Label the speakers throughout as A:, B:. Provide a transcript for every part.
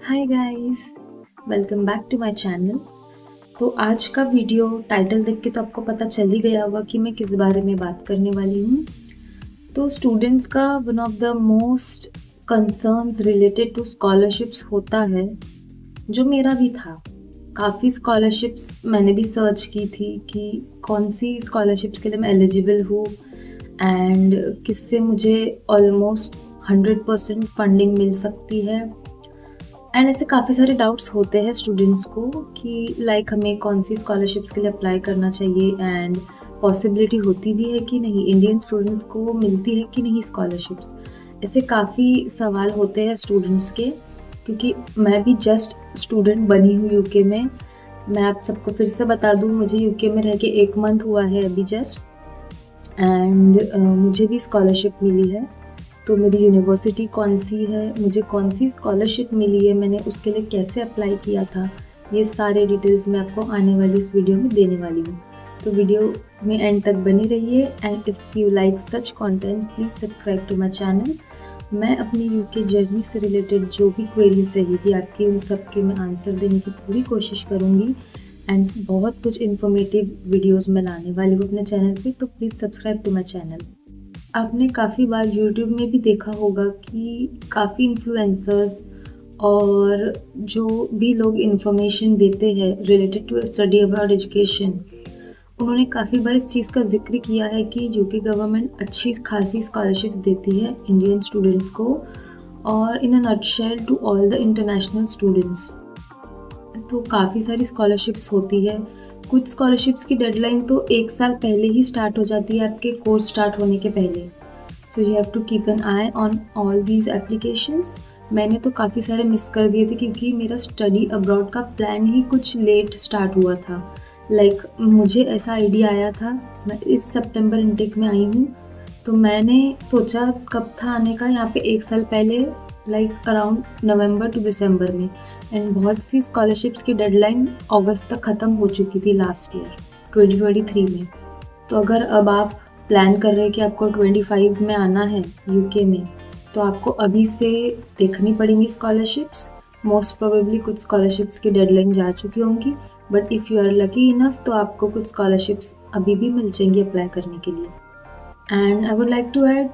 A: Hi guys, welcome back to my channel. तो आज का वीडियो टाइटल देख के तो आपको पता चल ही गया होगा कि मैं किस बारे में बात करने वाली हूँ। तो स्टूडेंट्स का one of the most concerns related to scholarships होता है, जो मेरा भी था। काफ़ी स्कॉलरशिप्स मैंने भी सर्च की थी कि कौन सी स्कॉलरशिप्स के लिए मैं एलिजिबल हूँ एंड किससे मुझे ऑलमोस्ट 100% फंडिंग मिल सकती है। एंड ऐसे काफ़ी सारे डाउट्स होते हैं स्टूडेंट्स को कि हमें कौन सी स्कॉलरशिप्स के लिए अप्लाई करना चाहिए एंड पॉसिबिलिटी होती भी है कि नहीं, इंडियन स्टूडेंट्स को मिलती है कि नहीं स्कॉलरशिप्स। ऐसे काफ़ी सवाल होते हैं स्टूडेंट्स के, क्योंकि मैं भी जस्ट स्टूडेंट बनी हूँ यूके में। मैं आप सबको फिर से बता दूँ, मुझे यूके में रह के 1 मंथ हुआ है अभी जस्ट, एंड मुझे भी स्कॉलरशिप मिली है। तो मेरी यूनिवर्सिटी कौन सी है, मुझे कौन सी स्कॉलरशिप मिली है, मैंने उसके लिए कैसे अप्लाई किया था, ये सारे डिटेल्स मैं आपको आने वाली इस वीडियो में देने वाली हूँ। तो वीडियो में एंड तक बनी रहिए and if you like such content please subscribe to my channel. मैं अपनी यूके जर्नी से रिलेटेड जो भी क्वेरीज रहेगी आपकी, उन सब के मैं आंसर देने की पूरी कोशिश करूँगी एंड बहुत कुछ इन्फॉर्मेटिव वीडियोज़ मैं लाने वाली हूँ अपने चैनल पर, तो please subscribe to my channel. आपने काफ़ी बार यूट्यूब में भी देखा होगा कि काफ़ी इन्फ्लुएंसर्स और जो भी लोग इन्फॉर्मेशन देते हैं related to study abroad education, उन्होंने काफ़ी बार इस चीज़ का जिक्र किया है कि यूके गवर्नमेंट अच्छी खासी स्कॉलरशिप्स देती है इंडियन स्टूडेंट्स को, और in a nutshell to all the international students. तो काफ़ी सारी स्कॉलरशिप्स होती है। कुछ स्कॉलरशिप्स की डेडलाइन तो 1 साल पहले ही स्टार्ट हो जाती है, आपके कोर्स स्टार्ट होने के पहले। So you have to keep an eye on all these applications. मैंने तो काफ़ी सारे मिस कर दिए थे क्योंकि मेरा स्टडी अब्रॉड का प्लान ही कुछ लेट स्टार्ट हुआ था। मुझे ऐसा आइडिया आया था, मैं इस सितंबर इनटेक में आई हूँ, तो मैंने सोचा कब था आने का, यहाँ पे 1 साल पहले, अराउंड नवंबर टू दिसंबर में। एंड बहुत सी स्कॉलरशिप्स की डेडलाइन अगस्त तक ख़त्म हो चुकी थी लास्ट ईयर 2023 में। तो अगर अब आप प्लान कर रहे हैं कि आपको 25 में आना है यूके में, तो आपको अभी से देखनी पड़ेंगी स्कॉलरशिप्स। मोस्ट प्रोबेबली कुछ स्कॉलरशिप्स की डेडलाइन जा चुकी होंगी, but if you are lucky enough तो आपको कुछ स्कॉलरशिप्स अभी भी मिल जाएंगी अप्लाई करने के लिए। And I would like to add,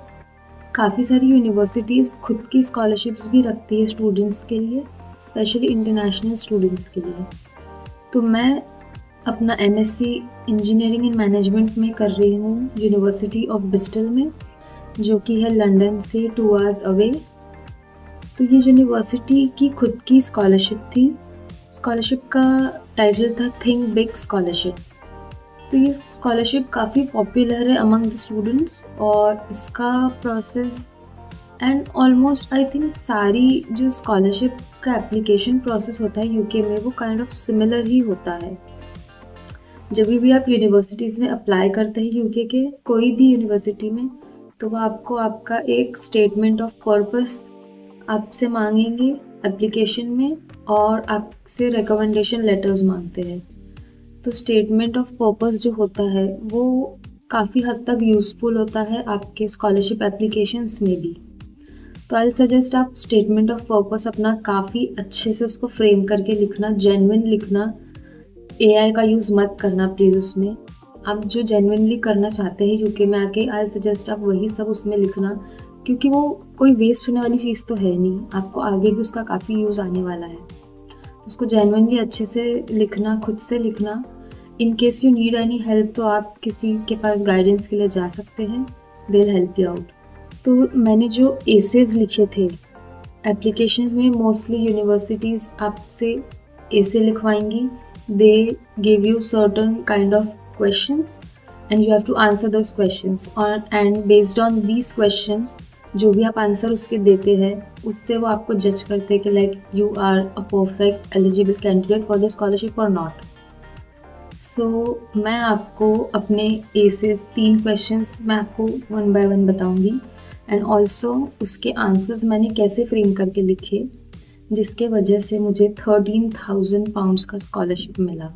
A: काफ़ी सारी यूनिवर्सिटीज़ खुद की स्कॉलरशिप्स भी रखती है स्टूडेंट्स के लिए, स्पेशली इंटरनेशनल स्टूडेंट्स के लिए। तो मैं अपना MSc इंजीनियरिंग एंड मैनेजमेंट में कर रही हूँ यूनिवर्सिटी ऑफ ब्रिस्टल में, जो कि है लंदन से 2 आवर्स अवे। तो ये यूनिवर्सिटी की खुद की स्कॉलरशिप थी। स्कॉलरशिप का टाइटल था थिंक बिग स्कॉलरशिप। तो ये स्कॉलरशिप काफ़ी पॉपुलर है अमंग द स्टूडेंट्स, और इसका process and almost I think सारी जो स्कॉलरशिप का एप्लीकेशन प्रोसेस होता है यूके में, वो काइंड ऑफ सिमिलर ही होता है। जब भी आप यूनिवर्सिटीज़ में अप्लाई करते हैं यूके के कोई भी यूनिवर्सिटी में, तो वो आपको आपका एक स्टेटमेंट ऑफ पर्पस आपसे मांगेंगे एप्लीकेशन में, और आपसे रिकमेंडेशन लेटर्स मांगते हैं। तो स्टेटमेंट ऑफ पर्पस जो होता है वो काफ़ी हद तक यूज़फुल होता है आपके स्कॉलरशिप एप्लीकेशंस में भी। तो आई सजेस्ट आप स्टेटमेंट ऑफ पर्पस अपना काफ़ी अच्छे से उसको फ्रेम करके लिखना, जेन्युइन लिखना। AI का यूज़ मत करना प्लीज़ उसमें। आप जो जेन्युइनली करना चाहते हैं यूके में आके, आई सजेस्ट आप वही सब उसमें लिखना, क्योंकि वो कोई वेस्ट होने वाली चीज़ तो है नहीं, आपको आगे भी उसका काफ़ी यूज़ आने वाला है। तो उसको जेन्युइनली अच्छे से लिखना, खुद से लिखना। इन case you need any help तो आप किसी के पास गाइडेंस के लिए जा सकते हैं, they will help you out. तो मैंने जो एसेज लिखे थे एप्लीकेशंस में, मोस्टली यूनिवर्सिटीज़ आपसे एसे लिखवाएंगी। They give you certain kind of questions and you have to answer those questions, और and based on these questions जो भी आप आंसर उसके देते हैं, उससे वो आपको जज करते हैं कि you are a perfect eligible candidate for the scholarship और नॉट। सो मैं आपको अपने एसेस 3 क्वेश्चंस मैं आपको 1 बाय 1 बताऊंगी, एंड ऑल्सो उसके आंसर्स मैंने कैसे फ्रेम करके लिखे, जिसके वजह से मुझे 13,000 पाउंड्स का स्कॉलरशिप मिला।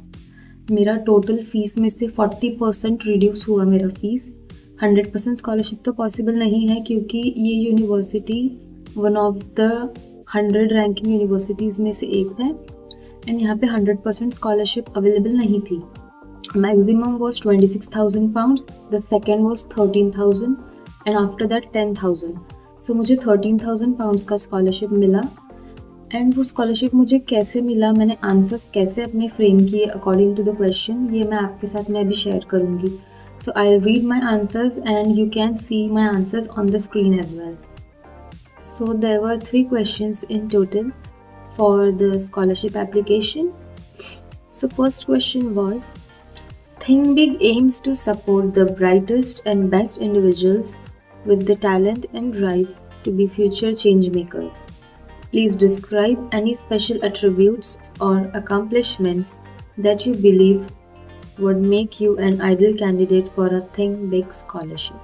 A: मेरा टोटल फीस में से 40% रिड्यूस हुआ मेरा फीस। 100% स्कॉलरशिप तो पॉसिबल नहीं है, क्योंकि ये university one of the 100 ranking universities में से एक है एंड यहाँ पे 100% स्कॉलरशिप अवेलेबल नहीं थी. Maximum was 26,000 pounds, the second was 13,000 and after that 10,000. So मुझे 13,000 pounds का स्कॉलरशिप मिला एंड वो स्कॉलरशिप मुझे कैसे मिला, मैंने आंसर्स कैसे अपने फ्रेम किए अकॉर्डिंग टू द क्वेश्चन, ये मैं आपके साथ मैं अभी शेयर करूँगी. So I'll read my answers and you can see my answers on the screen as well. So there were 3 questions in total for the scholarship application. So first question was, Think Big aims to support the brightest and best individuals with the talent and drive to be future change makers. Please describe any special attributes or accomplishments that you believe would make you an ideal candidate for a Think Big scholarship.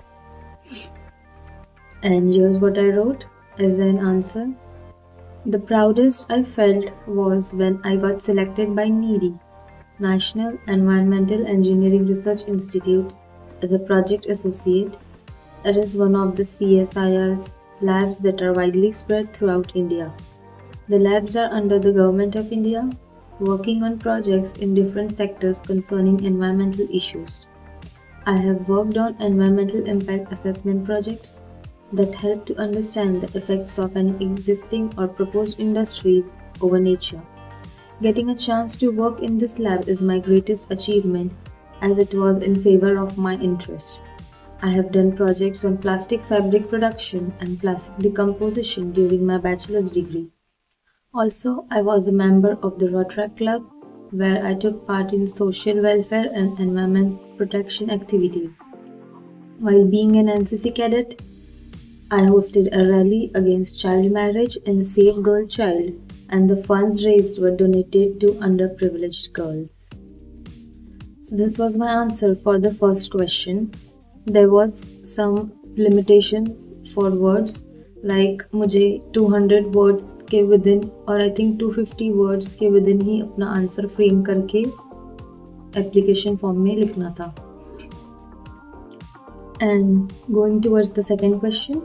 A: And here's what I wrote as an answer. The proudest I felt was when I got selected by NEERI, National Environmental Engineering Research Institute, as a project associate. It is one of the CSIR's labs that are widely spread throughout India. The labs are under the Government of India, working on projects in different sectors concerning environmental issues. I have worked on environmental impact assessment projects that help to understand the effects of any existing or proposed industries over nature. Getting a chance to work in this lab is my greatest achievement as it was in favor of my interest. I have done projects on plastic fabric production and plastic decomposition during my bachelor's degree. Also, I was a member of the Rotaract Club where I took part in social welfare and environment protection activities. While being an NCC cadet, I hosted a rally against child marriage and Save Girl Child, and the funds raised were donated to underprivileged girls. So this was my answer for the first question. There was some limitations for words, like मुझे 200 words के within और I think 250 words के within ही अपना answer frame करके application form में लिखना था. And going towards the second question,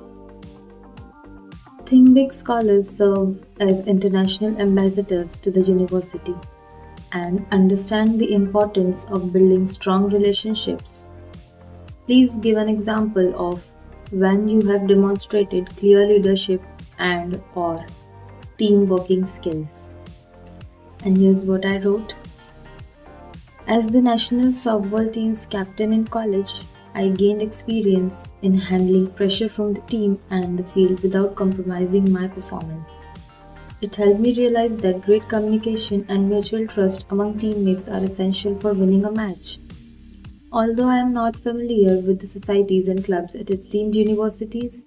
A: Think Big scholars serve as international ambassadors to the university and understand the importance of building strong relationships. Please give an example of when you have demonstrated clear leadership and or team working skills. And here's what I wrote. As the national softball team's captain in college, I gained experience in handling pressure from the team and the field without compromising my performance. It helped me realize that great communication and mutual trust among teammates are essential for winning a match. Although I am not familiar with the societies and clubs at esteemed universities,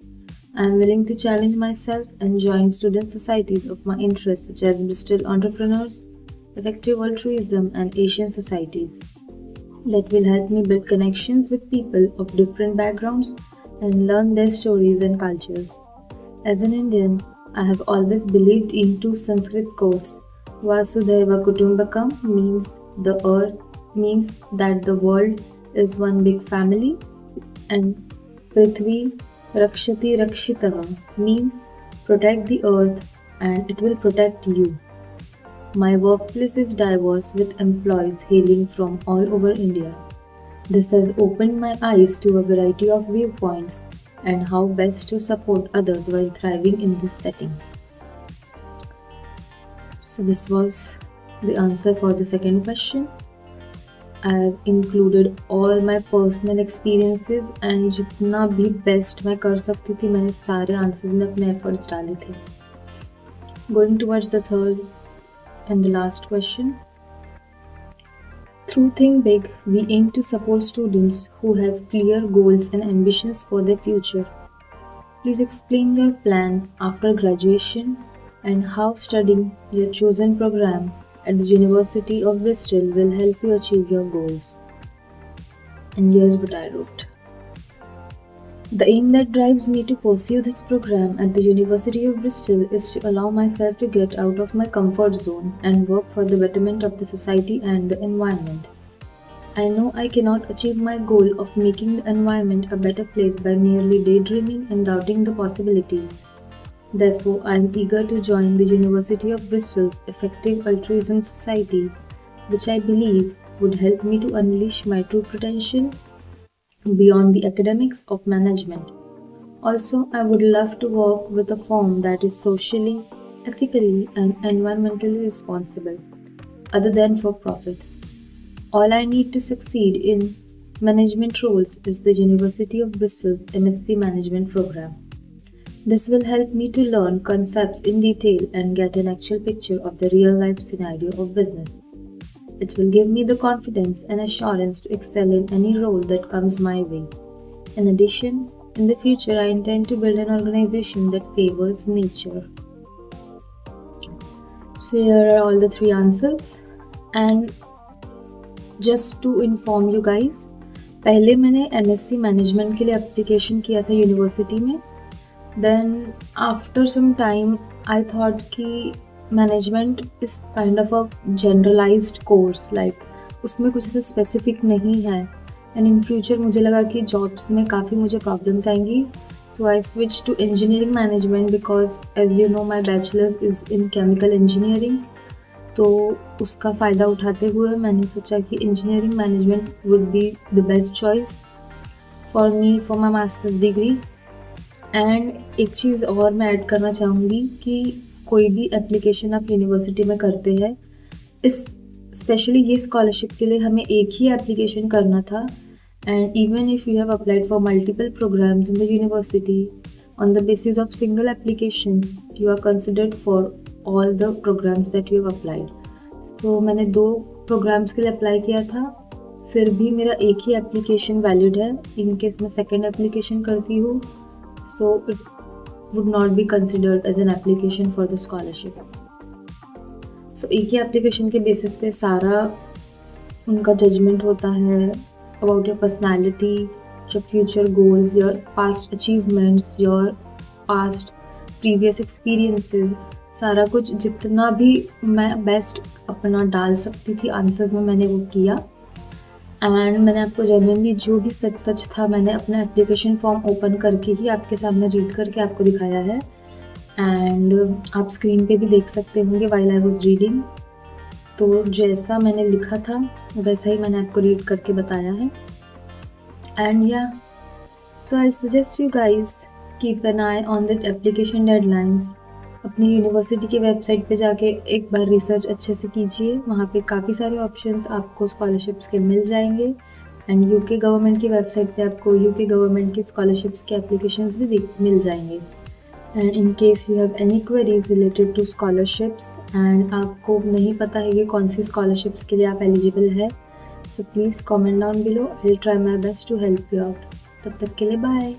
A: I am willing to challenge myself and join student societies of my interests such as Bristol Entrepreneurs, Effective Altruism and Asian Societies. That will help me build connections with people of different backgrounds and learn their stories and cultures. As an Indian, I have always believed in 2 Sanskrit quotes. Vasudhaiva Kutumbakam means that the world is one big family, and Prithvi Rakshati Rakshitaha means protect the earth and it will protect you. My workplace is diverse with employees hailing from all over India. This has opened my eyes to a variety of viewpoints and how best to support others while thriving in this setting. So this was the answer for the second question. I have included all my personal experiences and जितना भी best मैं कर सकती थी मैंने सारे answers में अपने efforts डाले थे. Going towards the third and the last question. Through Think Big, we aim to support students who have clear goals and ambitions for their future. Please explain your plans after graduation and how studying your chosen program at the University of Bristol will help you achieve your goals. And here's what I wrote. The aim that drives me to pursue this program at the University of Bristol is to allow myself to get out of my comfort zone and work for the betterment of the society and the environment. I know I cannot achieve my goal of making the environment a better place by merely daydreaming and doubting the possibilities. Therefore, I am eager to join the University of Bristol's Effective Altruism Society, which I believe would help me to unleash my true potential beyond the academics of management. Also, I would love to work with a firm that is socially, ethically, and environmentally responsible, other than for profits. All I need to succeed in management roles is the University of Bristol's MSc Management program. This will help me to learn concepts in detail and get an actual picture of the real life scenario of business. It will give me the confidence and assurance to excel in any role that comes my way. In addition, in the future, I intend to build an organization that favors nature. So, here are all the three answers. And just to inform you guys, पहले मैंने MSc management के लिए application किया था university में. Then after some time I thought कि management is kind of a generalised course, like उसमें कुछ ऐसा स्पेसिफिक नहीं है. एंड इन फ्यूचर मुझे लगा कि जॉब्स में काफ़ी मुझे प्रॉब्लम्स आएंगी. So I switch to engineering management because as you know my bachelor's is in chemical engineering. तो उसका फ़ायदा उठाते हुए मैंने सोचा कि engineering management would be the best choice for me for my master's degree. And एक चीज़ और मैं ऐड करना चाहूँगी कि कोई भी एप्लीकेशन आप यूनिवर्सिटी में करते हैं, इस स्पेशली ये स्कॉलरशिप के लिए हमें एक ही एप्लीकेशन करना था. And even if you have applied for multiple programmes in the university on the basis of single application, you are considered for all the programmes that you have applied. तो मैंने 2 programmes के लिए apply किया था, फिर भी मेरा एक ही एप्लीकेशन वैलिड है. इन केस मैं सेकेंड एप्लीकेशन करती हूँ, so it would not be considered as an application for the scholarship. So एक ही एप्लीकेशन के बेसिस पे सारा उनका जजमेंट होता है about your personality, your future goals, your past achievements, your past previous experiences. सारा कुछ जितना भी मैं बेस्ट अपना डाल सकती थी आंसर्स में, मैंने वो किया. एंड मैंने आपको जेन्युइनली जो भी सच था मैंने अपना एप्लीकेशन फॉर्म ओपन करके ही आपके सामने रीड करके आपको दिखाया है. एंड आप स्क्रीन पे भी देख सकते होंगे व्हाइल आई वाज रीडिंग. तो जैसा मैंने लिखा था वैसा ही मैंने आपको रीड करके बताया है. And yeah so I suggest you guys keep an eye on that application deadlines. अपनी यूनिवर्सिटी की वेबसाइट पे जाके एक बार रिसर्च अच्छे से कीजिए. वहाँ पे काफ़ी सारे ऑप्शंस आपको स्कॉलरशिप्स के मिल जाएंगे. एंड यूके गवर्नमेंट की वेबसाइट पे आपको यूके गवर्नमेंट की स्कॉलरशिप्स के एप्लीकेशंस भी मिल जाएंगे. And in case you have any queries related to scholarships and आपको नहीं पता है कि कौन सी स्कॉलरशिप्स के लिए आप एलिजिबल है, so please comment down below. I will try my best to help you out. तब तक के लिए बाय.